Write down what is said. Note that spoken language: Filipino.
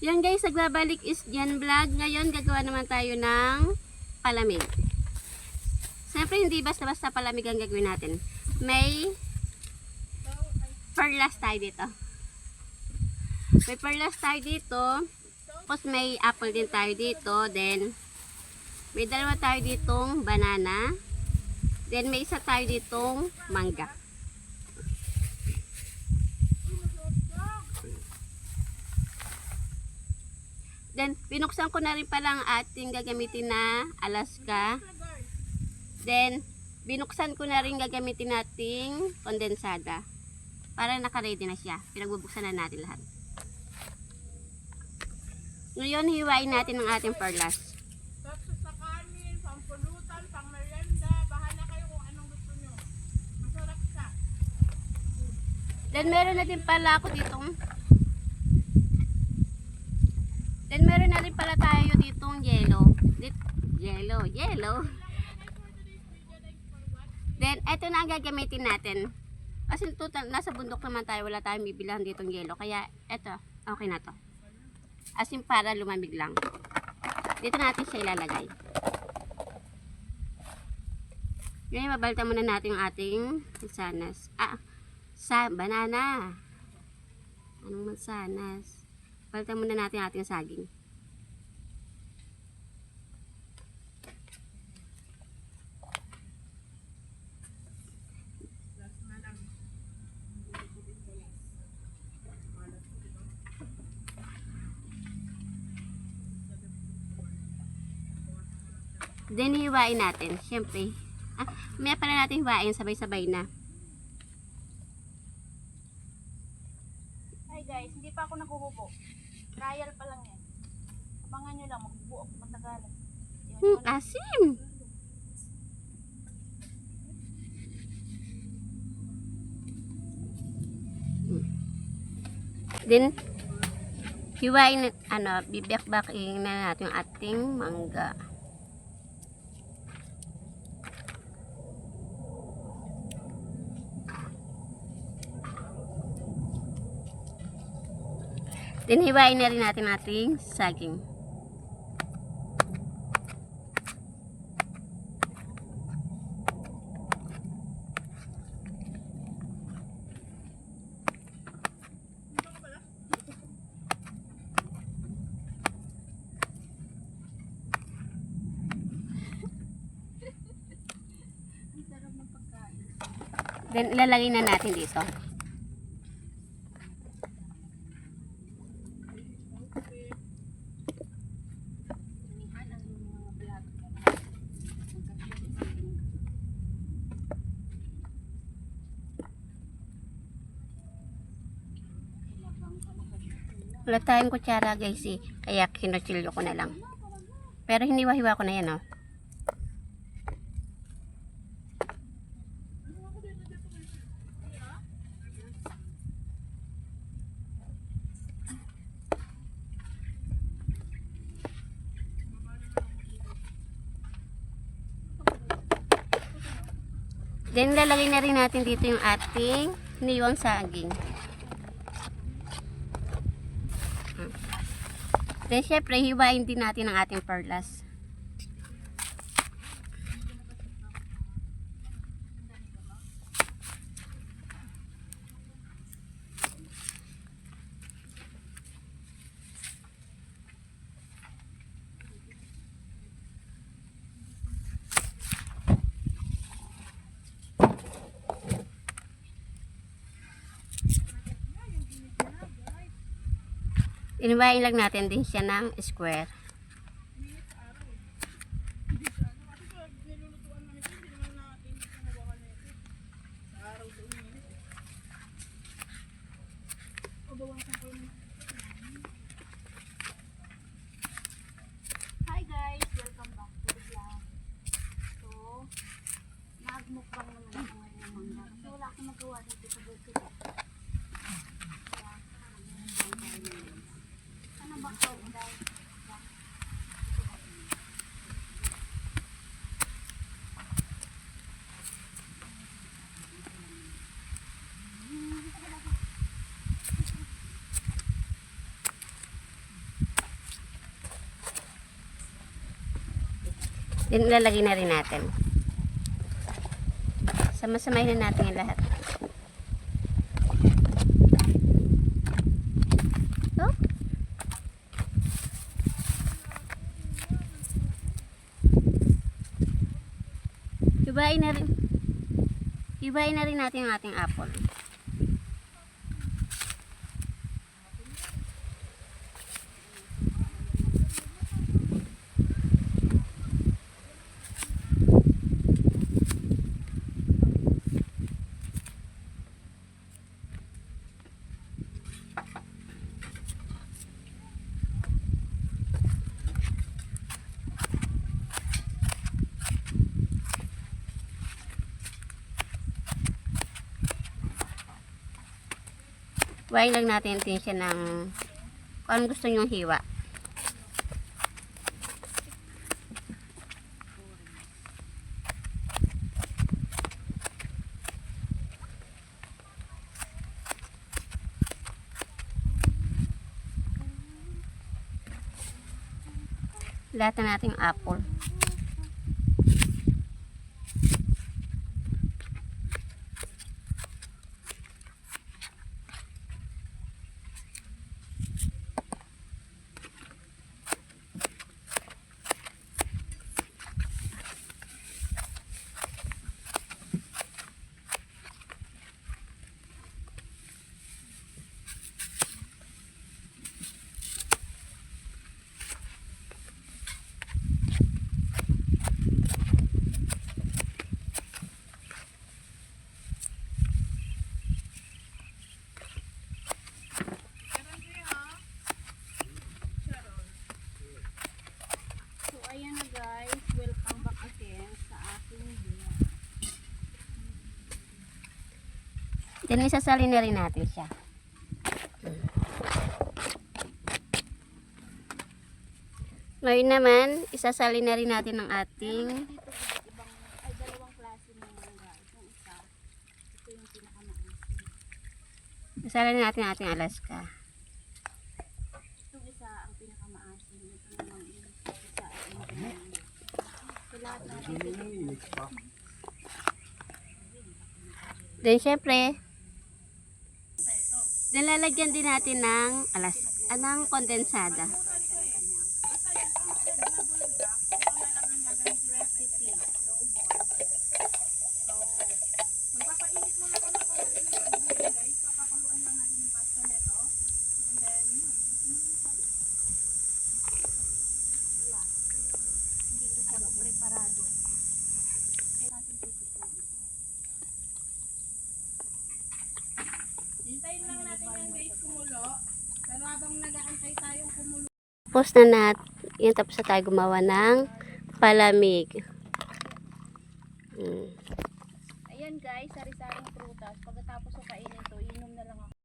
Yan guys, nagbabalik is Jan Vlog. Ngayon gagawa naman tayo ng palamig. Siyempre hindi basta-basta palamig ang gagawin natin. May perlas tayo dito. May perlas tayo dito. Tapos may apple din tayo dito. Then may dalawa tayo ditong banana. Then may isa tayo ditong mangga. Then, binuksan ko na rin pala ang ating gagamitin na Alaska. Then, binuksan ko na rin gagamitin nating kondensada. Para naka-ready na siya. Pinagbubuksan na natin lahat. Ngayon, hiwain natin ang ating perlas. Tapos sa kanin, pampulutan, pang merienda, bahala kayo kung anong gusto nyo. Masarap siya. Then, meron na din pala ako ditong meron na rin pala tayo ditong yellow. Yellow. Then, ito na ang gagamitin natin. Kasi total, nasa bundok naman tayo, wala tayong bibilang ditong yellow. Kaya, ito, okay na to. As in, para lumamig lang. Dito natin siya ilalagay. Ngayon, mabalta muna natin yung ating mansanas. Banana. Anong mansanas? Balta muna natin ating saging. Then hiwain natin, syempre. May pala natin hiwain sabay-sabay na. Hi guys, hindi pa ako naghuhubo. Trial pa lang yan. Abangan nyo lang, magbubuo ako patagalan. Asim! Then, hiwain, bibyak-baking na natin yung ating mangga. Then, hiwain na rin natin ating saging. Then, ilalagay na natin dito. Wala tayong kutsara guys eh. Kaya kinutsilyo ko na lang. Pero hiniwa-hiwa ko na yan oh. Then lalagay na rin natin dito yung ating niwang saging. Then syempre hiwain din natin ang ating perlas. Iniwain lang natin din siya ng square. Hi guys, welcome back to the vlog. So, magmukbang naman ako ngayon ng mangga. Kasi wala akong magawa dito sa birthday. Ano ba ito guys? Then ilalagay na rin natin. Sama-samahin na natin yung lahat. So, hibain na rin natin yung ating apple. Hiwain lang natin din siya ng kung anong gusto nyong hiwa. Lahat na nating apple. So, ayan na guys. Welcome back again sa aking vlog. Then isasalin na rin natin siya. Ngayon naman, isasalin na rin natin ang ating Dito ibang, ay dalawang klase ng mangga. Itong isa, ito yung pinakamaasin. isasalin natin ang ating Alaska. Itong isa ang pinakamaasin. Ito naman yung isa ay yung so, lahat natin ito. Then syempre, lalagyan din natin ng ng kondensada. Hindi ko siya preparado. Hintayin lang natin yan guys kumulo. Pero habang nag-aantay tayong kumulo. Tapos na yun, tapos na tayo gumawa ng palamig. Ayan guys, sari-saring prutas. Pagkatapos ko kainin to, inom na lang ako.